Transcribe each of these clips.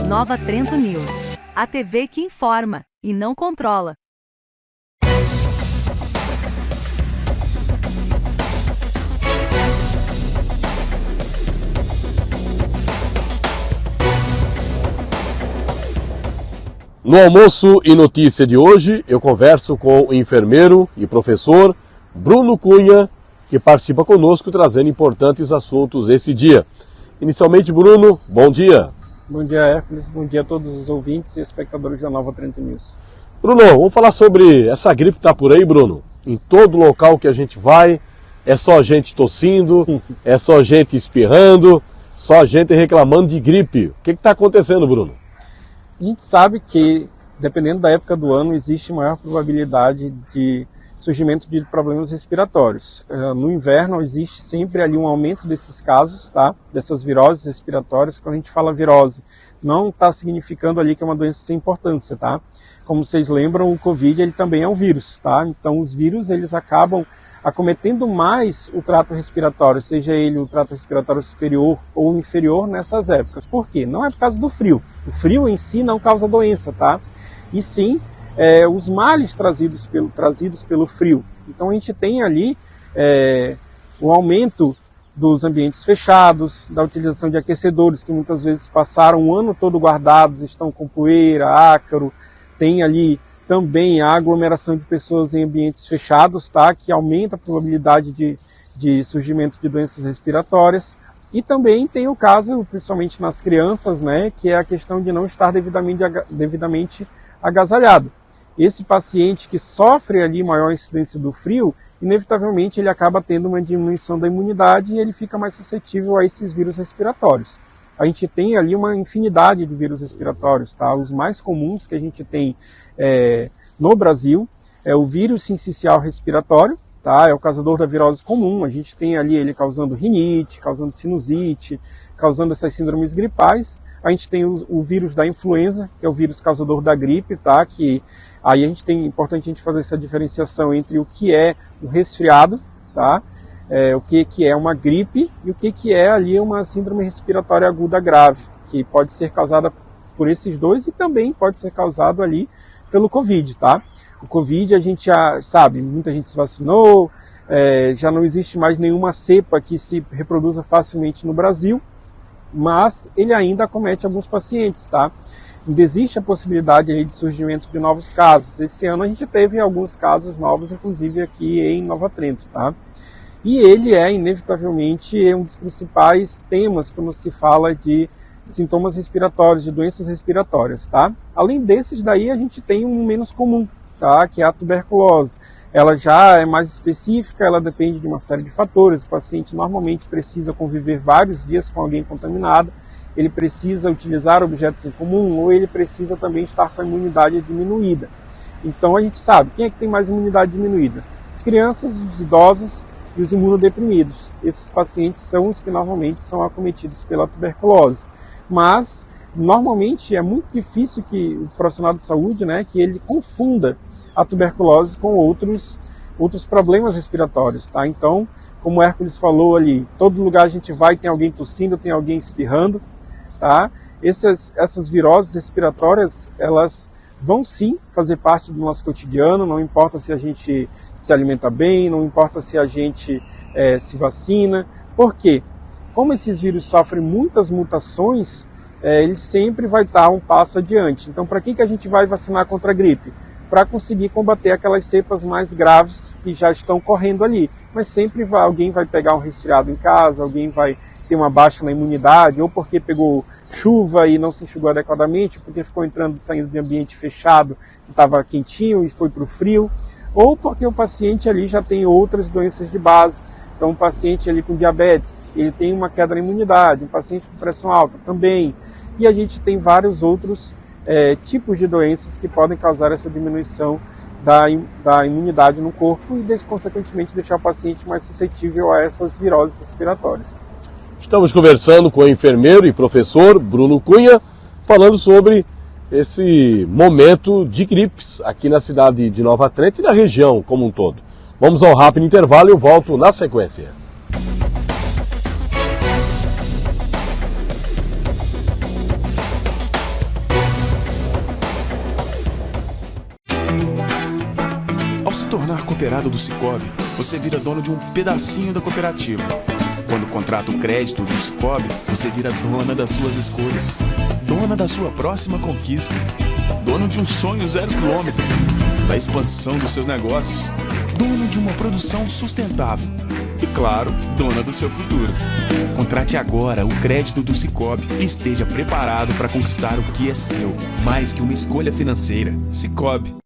Nova Trento News. A TV que informa e não controla. No Almoço e Notícia de hoje, eu converso com o enfermeiro e professor Bruno Cunha, que participa conosco trazendo importantes assuntos esse dia. Inicialmente, Bruno, bom dia. Bom dia, Hércules. Bom dia a todos os ouvintes e espectadores da Nova Trento News. Bruno, vamos falar sobre essa gripe que está por aí, Bruno. Em todo local que a gente vai, é só gente tossindo, é só gente espirrando, só gente reclamando de gripe. O que está acontecendo, Bruno? A gente sabe que, dependendo da época do ano, existe maior probabilidade de surgimento de problemas respiratórios. No inverno existe sempre ali um aumento desses casos, tá? Dessas viroses respiratórias. Quando a gente fala virose, não está significando ali que é uma doença sem importância, tá? Como vocês lembram, o Covid ele também é um vírus, tá? Então os vírus eles acabam acometendo mais o trato respiratório, seja ele o trato respiratório superior ou inferior nessas épocas. Por quê? Não é por causa do frio. O frio em si não causa doença, tá? E sim os males trazidos pelo frio. Então a gente tem ali o aumento dos ambientes fechados, da utilização de aquecedores que muitas vezes passaram o ano todo guardados, estão com poeira, ácaro, tem ali também a aglomeração de pessoas em ambientes fechados, tá? Que aumenta a probabilidade de surgimento de doenças respiratórias. E também tem o caso, principalmente nas crianças, né? Que é a questão de não estar devidamente agasalhado. Esse paciente que sofre ali maior incidência do frio, inevitavelmente ele acaba tendo uma diminuição da imunidade e ele fica mais suscetível a esses vírus respiratórios. A gente tem ali uma infinidade de vírus respiratórios, tá? Os mais comuns que a gente tem no Brasil é o vírus sincicial respiratório, tá? É o causador da virose comum. A gente tem ali ele causando rinite, causando sinusite, causando essas síndromes gripais. A gente tem o vírus da influenza, que é o vírus causador da gripe, tá? Que aí é importante a gente fazer essa diferenciação entre o que é o resfriado, tá? O que é uma gripe e o que é ali uma síndrome respiratória aguda grave, que pode ser causada por esses dois e também pode ser causado ali pelo Covid, tá? O Covid a gente já sabe, muita gente se vacinou, já não existe mais nenhuma cepa que se reproduza facilmente no Brasil, mas ele ainda acomete alguns pacientes, tá? Ainda existe a possibilidade aí de surgimento de novos casos. Esse ano a gente teve alguns casos novos, inclusive aqui em Nova Trento, tá? E ele é, inevitavelmente, um dos principais temas quando se fala de sintomas respiratórios, de doenças respiratórias, tá? Além desses daí, a gente tem um menos comum, tá? Que é a tuberculose. Ela já é mais específica, ela depende de uma série de fatores. O paciente normalmente precisa conviver vários dias com alguém contaminado, ele precisa utilizar objetos em comum ou ele precisa também estar com a imunidade diminuída. Então a gente sabe, quem é que tem mais imunidade diminuída? As crianças, os idosos e os imunodeprimidos. Esses pacientes são os que normalmente são acometidos pela tuberculose. Mas, normalmente, é muito difícil que o profissional de saúde, né, que ele confunda a tuberculose com outros problemas respiratórios, tá? Então, como o Hércules falou ali, todo lugar a gente vai, tem alguém tossindo, tem alguém espirrando, tá? Essas viroses respiratórias, elas vão sim fazer parte do nosso cotidiano, não importa se a gente se alimenta bem, não importa se a gente se vacina. Por quê? Como esses vírus sofrem muitas mutações, ele sempre vai estar um passo adiante. Então, para que a gente vai vacinar contra a gripe? Para conseguir combater aquelas cepas mais graves que já estão correndo ali. Mas sempre alguém vai pegar um resfriado em casa, alguém vai ter uma baixa na imunidade, ou porque pegou chuva e não se enxugou adequadamente, porque ficou entrando e saindo de ambiente fechado, que estava quentinho e foi para o frio, ou porque o paciente ali já tem outras doenças de base. Então, um paciente ali com diabetes, ele tem uma queda na imunidade, um paciente com pressão alta também, e a gente tem vários outros tipos de doenças que podem causar essa diminuição da imunidade no corpo e, consequentemente, deixar o paciente mais suscetível a essas viroses respiratórias. Estamos conversando com o enfermeiro e professor Bruno Cunha, falando sobre esse momento de gripes aqui na cidade de Nova Trento e na região como um todo. Vamos ao rápido intervalo e eu volto na sequência. cooperado do Sicoob, você vira dono de um pedacinho da cooperativa. Quando contrata o crédito do Sicoob, você vira dona das suas escolhas. Dona da sua próxima conquista. Dono de um sonho 0 quilômetro. Da expansão dos seus negócios. Dono de uma produção sustentável. E claro, dona do seu futuro. Contrate agora o crédito do Sicoob e esteja preparado para conquistar o que é seu. Mais que uma escolha financeira. Sicoob.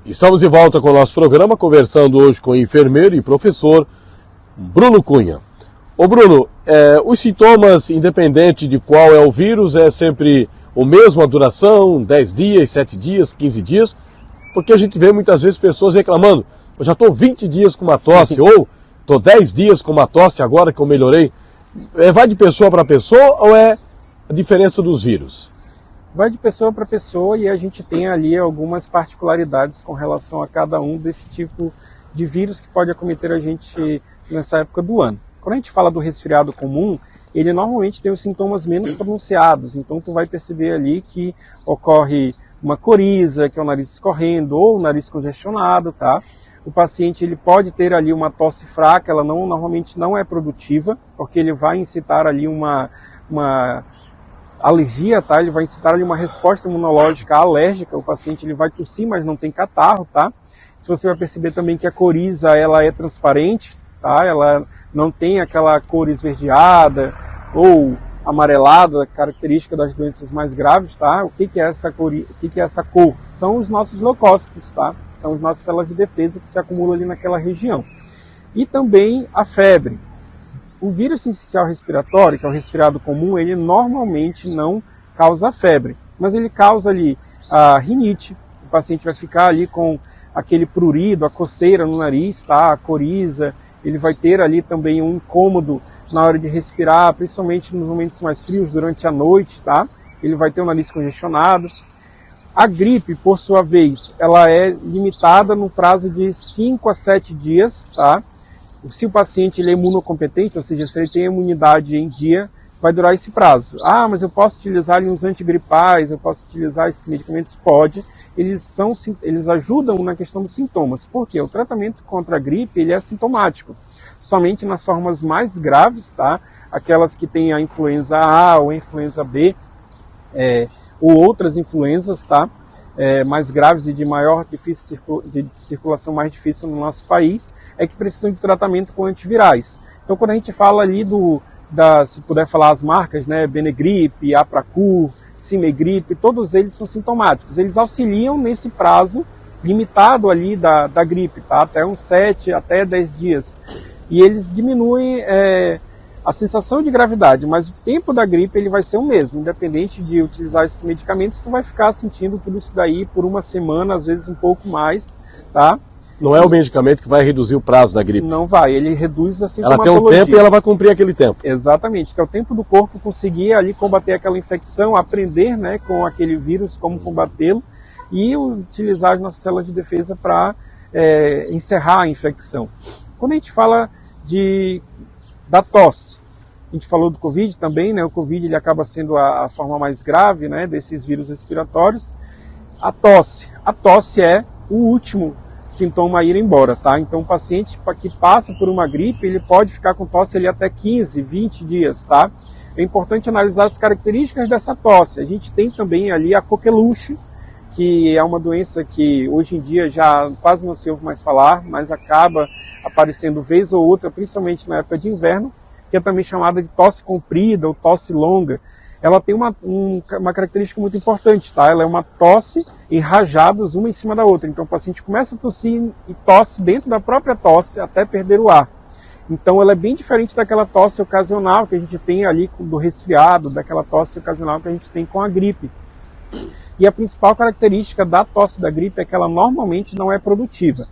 Estamos de volta com o nosso programa, conversando hoje com o enfermeiro e professor Bruno Cunha. Ô Bruno, os sintomas, independente de qual é o vírus, é sempre o mesmo a duração, 10 dias, 7 dias, 15 dias, porque a gente vê muitas vezes pessoas reclamando, eu já estou 20 dias com uma tosse, ou estou 10 dias com uma tosse agora que eu melhorei. Vai de pessoa para pessoa ou é a diferença dos vírus? Vai de pessoa para pessoa e a gente tem ali algumas particularidades com relação a cada um desse tipo de vírus que pode acometer a gente nessa época do ano. Quando a gente fala do resfriado comum, ele normalmente tem os sintomas menos pronunciados, então tu vai perceber ali que ocorre uma coriza, que é o nariz escorrendo, ou o nariz congestionado, tá? O paciente ele pode ter ali uma tosse fraca, ela normalmente não é produtiva, porque ele vai incitar ali uma alergia, tá? Ele vai incitar ali uma resposta imunológica alérgica, o paciente ele vai tossir, mas não tem catarro, tá? Se você vai perceber também que a coriza ela é transparente, tá? Ela não tem aquela cor esverdeada ou amarelada, característica das doenças mais graves, tá? O que é essa cor? O que é essa cor? São os nossos leucócitos, tá? São as nossas células de defesa que se acumulam ali naquela região. E também a febre. O vírus sincicial respiratório, que é o resfriado comum, ele normalmente não causa febre, mas ele causa ali a rinite, o paciente vai ficar ali com aquele prurido, a coceira no nariz, tá? A coriza, ele vai ter ali também um incômodo na hora de respirar, principalmente nos momentos mais frios, durante a noite, tá? Ele vai ter o nariz congestionado. A gripe, por sua vez, ela é limitada no prazo de 5 a 7 dias, tá? Se o paciente ele é imunocompetente, ou seja, se ele tem imunidade em dia, vai durar esse prazo. Ah, mas eu posso utilizar uns antigripais, eu posso utilizar esses medicamentos? Pode. Eles ajudam na questão dos sintomas. Por quê? O tratamento contra a gripe, ele é sintomático. Somente nas formas mais graves, tá? Aquelas que têm a influenza A ou a influenza B, ou outras influenzas, tá? Mais graves e de circulação mais difícil no nosso país, é que precisam de tratamento com antivirais. Então, quando a gente fala ali se puder falar as marcas, né, Benegripe, Apracur, Cimegripe, todos eles são sintomáticos. Eles auxiliam nesse prazo limitado ali da gripe, tá? Até uns 7 até 10 dias. E eles diminuem a sensação de gravidade, mas o tempo da gripe ele vai ser o mesmo. Independente de utilizar esses medicamentos, tu vai ficar sentindo tudo isso daí por uma semana, às vezes um pouco mais, tá? Não é o medicamento que vai reduzir o prazo da gripe? Não vai, ele reduz a sintomatologia. Ela tem um tempo e ela vai cumprir aquele tempo. Exatamente, que é o tempo do corpo conseguir ali combater aquela infecção, aprender, né, com aquele vírus como combatê-lo e utilizar as nossas células de defesa para encerrar a infecção. Quando a gente fala da tosse, a gente falou do Covid também, né? O Covid ele acaba sendo a forma mais grave, né, desses vírus respiratórios. A tosse é o último sintoma a ir embora, tá? Então o paciente que passa por uma gripe, ele pode ficar com tosse ali até 15, 20 dias, tá? É importante analisar as características dessa tosse. A gente tem também ali a coqueluche, que é uma doença que hoje em dia já quase não se ouve mais falar, mas acaba aparecendo vez ou outra, principalmente na época de inverno, que é também chamada de tosse comprida ou tosse longa. Ela tem uma característica muito importante, tá? Ela é uma tosse em rajadas, uma em cima da outra. Então o paciente começa a tossir e tosse dentro da própria tosse até perder o ar. Então ela é bem diferente daquela tosse ocasional que a gente tem ali do resfriado, daquela tosse ocasional que a gente tem com a gripe. E a principal característica da tosse da gripe é que ela normalmente não é produtiva.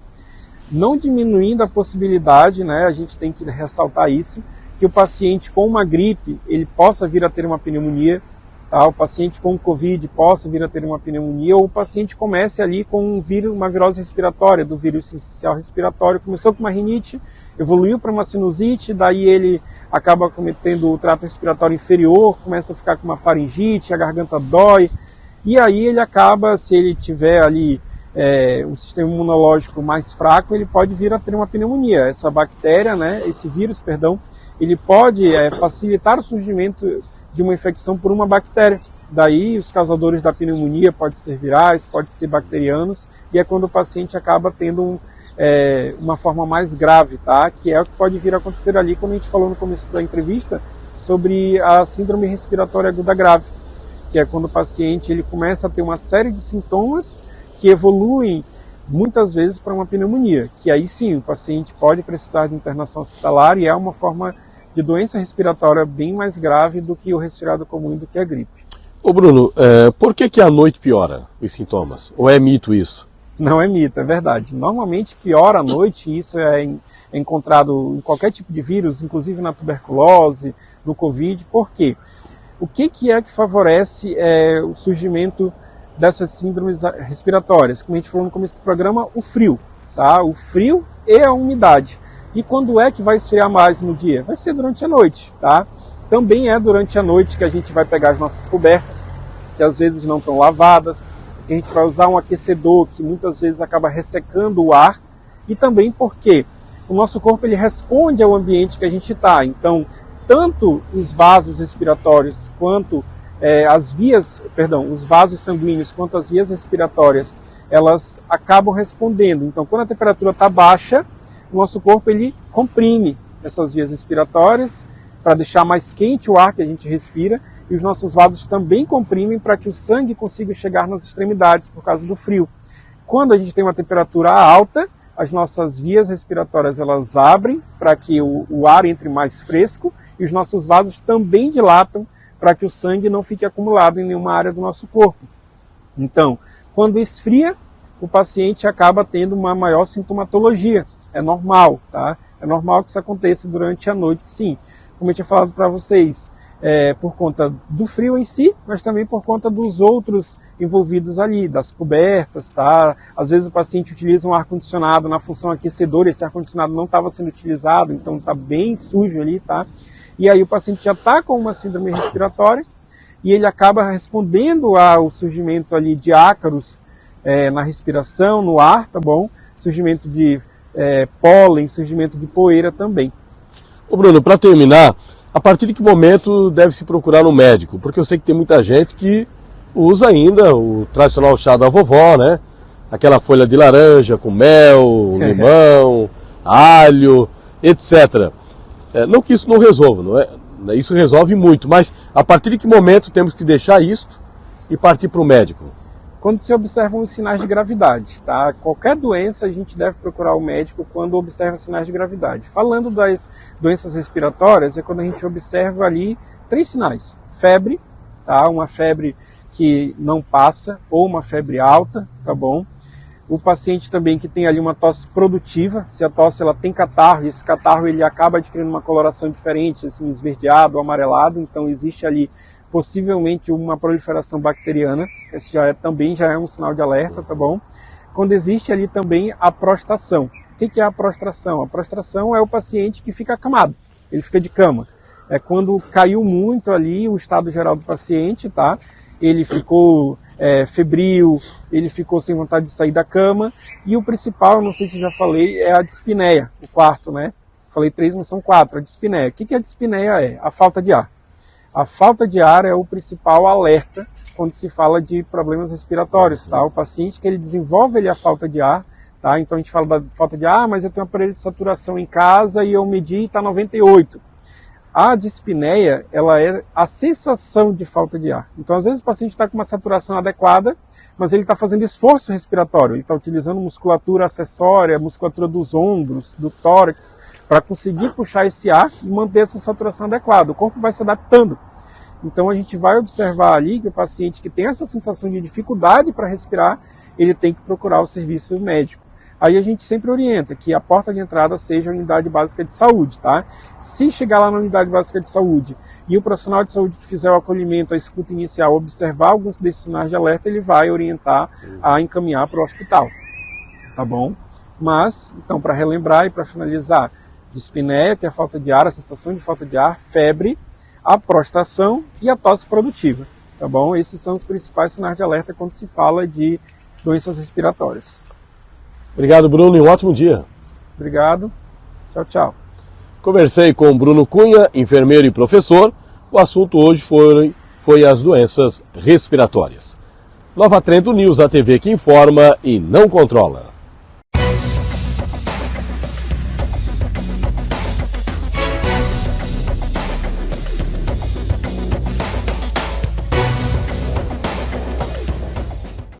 Não diminuindo a possibilidade, né, a gente tem que ressaltar isso, que o paciente com uma gripe, ele possa vir a ter uma pneumonia, tá? O paciente com Covid possa vir a ter uma pneumonia, ou o paciente comece ali com uma virose respiratória, do vírus sincicial respiratório, começou com uma rinite, evoluiu para uma sinusite, daí ele acaba cometendo o trato respiratório inferior, começa a ficar com uma faringite, a garganta dói, e aí ele acaba, se ele tiver ali um sistema imunológico mais fraco, ele pode vir a ter uma pneumonia. Essa bactéria, né, esse vírus, perdão, ele pode facilitar o surgimento de uma infecção por uma bactéria. Daí os causadores da pneumonia podem ser virais, podem ser bacterianos, e é quando o paciente acaba tendo uma forma mais grave, tá? Que é o que pode vir a acontecer ali, como a gente falou no começo da entrevista, sobre a síndrome respiratória aguda grave, que é quando o paciente ele começa a ter uma série de sintomas que evoluem muitas vezes para uma pneumonia, que aí sim o paciente pode precisar de internação hospitalar e é uma forma de doença respiratória bem mais grave do que o resfriado comum e do que a gripe. Ô Bruno, por que à noite piora os sintomas? Ou é mito isso? Não é mito, é verdade. Normalmente piora à noite, e isso é encontrado em qualquer tipo de vírus, inclusive na tuberculose, no Covid. Por quê? O que é que favorece o surgimento dessas síndromes respiratórias? Como a gente falou no começo do programa, o frio, tá? O frio e a umidade. E quando é que vai esfriar mais no dia? Vai ser durante a noite, tá? Também é durante a noite que a gente vai pegar as nossas cobertas, que às vezes não estão lavadas, que a gente vai usar um aquecedor que muitas vezes acaba ressecando o ar, e também porque o nosso corpo ele responde ao ambiente que a gente está. Então, tanto os vasos respiratórios quanto os vasos sanguíneos quanto as vias respiratórias, elas acabam respondendo. Então, quando a temperatura está baixa, o nosso corpo ele comprime essas vias respiratórias para deixar mais quente o ar que a gente respira, e os nossos vasos também comprimem para que o sangue consiga chegar nas extremidades por causa do frio. Quando a gente tem uma temperatura alta, as nossas vias respiratórias elas abrem para que o ar entre mais fresco, e os nossos vasos também dilatam para que o sangue não fique acumulado em nenhuma área do nosso corpo. Então, quando esfria, o paciente acaba tendo uma maior sintomatologia. É normal, tá? É normal que isso aconteça durante a noite, sim. Como eu tinha falado para vocês, por conta do frio em si, mas também por conta dos outros envolvidos ali, das cobertas, tá? Às vezes o paciente utiliza um ar-condicionado na função aquecedora, esse ar-condicionado não estava sendo utilizado, então está bem sujo ali, tá? e aí o paciente já está com uma síndrome respiratória e ele acaba respondendo ao surgimento ali de ácaros na respiração, no ar, tá bom? Surgimento de pólen, surgimento de poeira também. Ô Bruno, para terminar, a partir de que momento deve-se procurar um médico? Porque eu sei que tem muita gente que usa ainda o tradicional chá da vovó, né? Aquela folha de laranja com mel, limão, alho, etc. Não que isso não resolva, não é? Isso resolve muito, mas a partir de que momento temos que deixar isto e partir para o médico? Quando se observam os sinais de gravidade, tá? Qualquer doença a gente deve procurar o médico quando observa sinais de gravidade. Falando das doenças respiratórias, é quando a gente observa ali 3 sinais. Febre, tá? Uma febre que não passa, ou uma febre alta, tá bom? O paciente também que tem ali uma tosse produtiva, se a tosse ela tem catarro, esse catarro ele acaba adquirindo uma coloração diferente, assim, esverdeado, amarelado, então existe ali possivelmente uma proliferação bacteriana, esse também já é um sinal de alerta, tá bom? Quando existe ali também a prostração. O que é a prostração? A prostração é o paciente que fica acamado, ele fica de cama. É quando caiu muito ali o estado geral do paciente, tá? Ele ficou febril, ele ficou sem vontade de sair da cama, e o principal, não sei se já falei, é a dispneia, o quarto, né? Falei 3, mas são 4, a dispneia. O que a dispneia é? A falta de ar. A falta de ar é o principal alerta quando se fala de problemas respiratórios, tá? O paciente que ele desenvolve a falta de ar, tá? Então a gente fala da falta de ar, mas eu tenho um aparelho de saturação em casa e eu medi e está 98. A dispneia, ela é a sensação de falta de ar. Então, às vezes, o paciente está com uma saturação adequada, mas ele está fazendo esforço respiratório. Ele está utilizando musculatura acessória, musculatura dos ombros, do tórax, para conseguir puxar esse ar e manter essa saturação adequada. O corpo vai se adaptando. Então, a gente vai observar ali que o paciente que tem essa sensação de dificuldade para respirar, ele tem que procurar o serviço médico. Aí a gente sempre orienta que a porta de entrada seja a unidade básica de saúde, tá? Se chegar lá na unidade básica de saúde e o profissional de saúde que fizer o acolhimento, a escuta inicial, observar alguns desses sinais de alerta, ele vai orientar a encaminhar para o hospital, tá bom? Mas, então, para relembrar e para finalizar, dispneia, que é a falta de ar, a sensação de falta de ar, febre, a prostração e a tosse produtiva, tá bom? Esses são os principais sinais de alerta quando se fala de doenças respiratórias. Obrigado, Bruno, e um ótimo dia. Obrigado. Tchau, tchau. Conversei com Bruno Cunha, enfermeiro e professor. O assunto hoje foi as doenças respiratórias. Nova Trento News, a TV que informa e não controla.